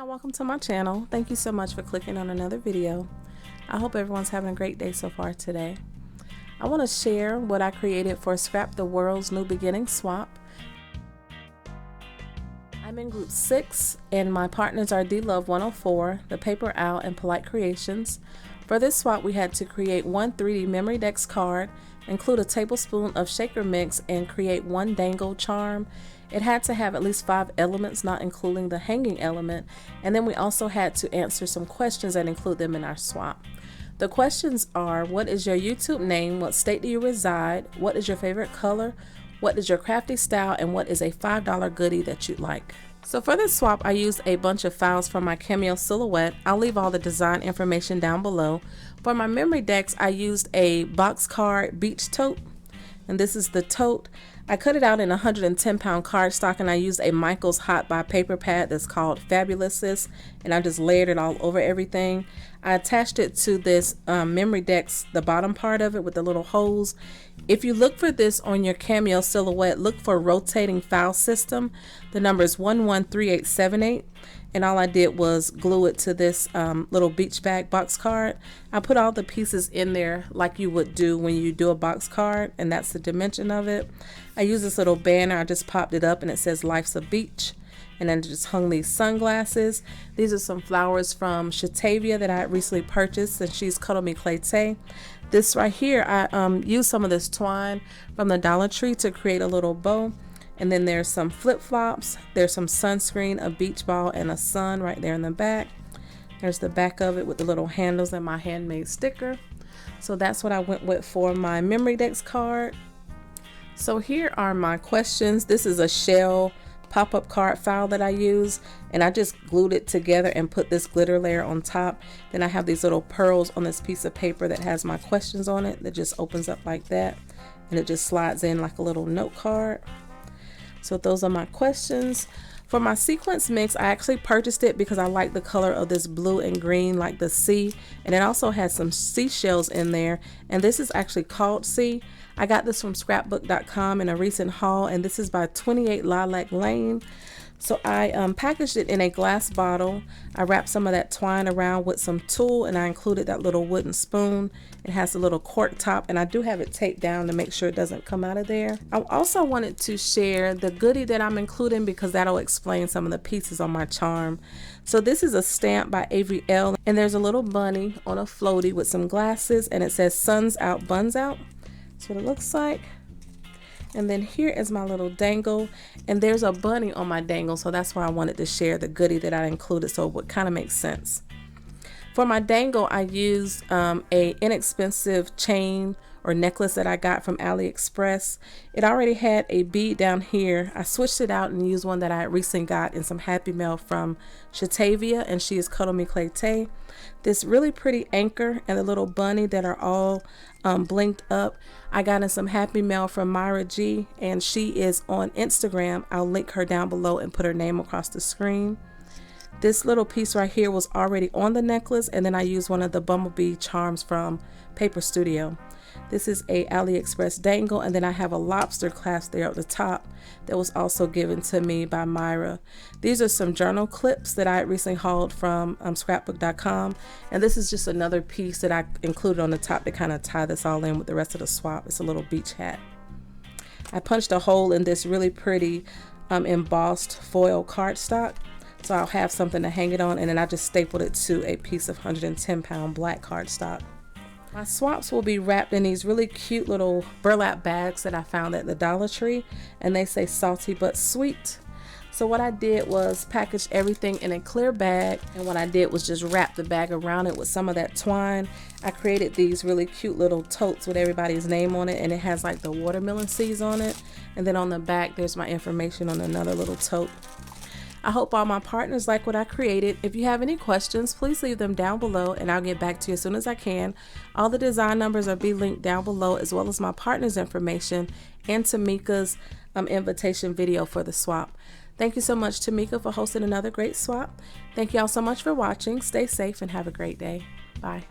y'all, welcome to my channel. Thank you so much for clicking on another video. I hope everyone's having a great day so far today. I want to share what I created for Scrapdaworld's New Beginning Swap. I'm in group 6 and my partners are DLove104, The Paper Owl, and Polite Creations. For this swap we had to create one 3D memory dex card, include a tablespoon of shaker mix, and create one dangle charm. It had to have at least 5 elements, not including the hanging element, and then we also had to answer some questions and include them in our swap. The questions are: what is your YouTube name? What state do you reside? What is your favorite color? What is your crafty style? And what is a $5 goodie that you'd like? So for this swap I used a bunch of files from my Cameo silhouette. I'll leave all the design information down below. For my memory decks I used a box Card Beach Tote, and this is the tote. I cut it out in 110-pound cardstock, and I used a Michaels Hot Buy paper pad that's called Fabulous Sis, and I just layered it all over everything. I attached it to this memory decks, the bottom part of it with the little holes. If you look for this on your Cameo silhouette, look for rotating file system. The number is 113878. And all I did was glue it to this little beach bag box card. I put all the pieces in there like you would do when you do a box card, and that's the dimension of it. I used this little banner. I just popped it up and it says Life's a Beach, and then just hung these sunglasses. These are some flowers from Shatavia that I recently purchased, and she's cuddled me clété. This right here, I used some of this twine from the Dollar Tree to create a little bow. And then there's some flip-flops, there's some sunscreen, a beach ball, and a sun right there in the back. There's the back of it with the little handles and my handmade sticker. So that's what I went with for my memory decks card. So here are my questions. This is a shell pop-up card file that I use, and I just glued it together and put this glitter layer on top. Then I have these little pearls on this piece of paper that has my questions on it that just opens up like that, and it just slides in like a little note card. So those are my questions. For my sequence mix, I actually purchased it because I like the color of this blue and green, like the sea, and it also has some seashells in there, and this is actually called Sea. I got this from scrapbook.com in a recent haul, and this is by 28 Lilac Lane. So I packaged it in a glass bottle. I wrapped some of that twine around with some tulle, and I included that little wooden spoon. It has a little cork top, and I do have it taped down to make sure it doesn't come out of there. I also wanted to share the goodie that I'm including because that'll explain some of the pieces on my charm. So this is a stamp by Avery L, and there's a little bunny on a floaty with some glasses, and it says "Suns out, buns out." That's what it looks like. And then here is my little dangle, and there's a bunny on my dangle, so that's why I wanted to share the goodie that I included, so it would kind of make sense. For my dangle, I used a inexpensive chain or necklace that I got from AliExpress. It already had a bead down here. I switched it out and used one that I had recently got in some Happy Mail from Shatavia, and she is cuddled me clété. This really pretty anchor and the little bunny that are all blinked up, I got in some Happy Mail from Myra G, and she is on Instagram. I'll link her down below and put her name across the screen. This little piece right here was already on the necklace, and then I used one of the bumblebee charms from Paper Studio. This is a AliExpress dangle, and then I have a lobster clasp there at the top that was also given to me by Myra. These are some journal clips that I recently hauled from scrapbook.com, and this is just another piece that I included on the top to kind of tie this all in with the rest of the swap. It's a little beach hat. I punched a hole in this really pretty embossed foil cardstock, so I'll have something to hang it on, and then I just stapled it to a piece of 110-pound black cardstock. My swaps will be wrapped in these really cute little burlap bags that I found at the Dollar Tree, and they say salty but sweet. So what I did was package everything in a clear bag, and what I did was just wrap the bag around it with some of that twine. I created these really cute little totes with everybody's name on it, and it has like the watermelon seeds on it, and then on the back there's my information on another little tote. I hope all my partners like what I created. If you have any questions, please leave them down below and I'll get back to you as soon as I can. All the design numbers are be linked down below, as well as my partner's information and Tamika's invitation video for the swap. Thank you so much, Tmika, for hosting another great swap. Thank you all so much for watching. Stay safe and have a great day. Bye.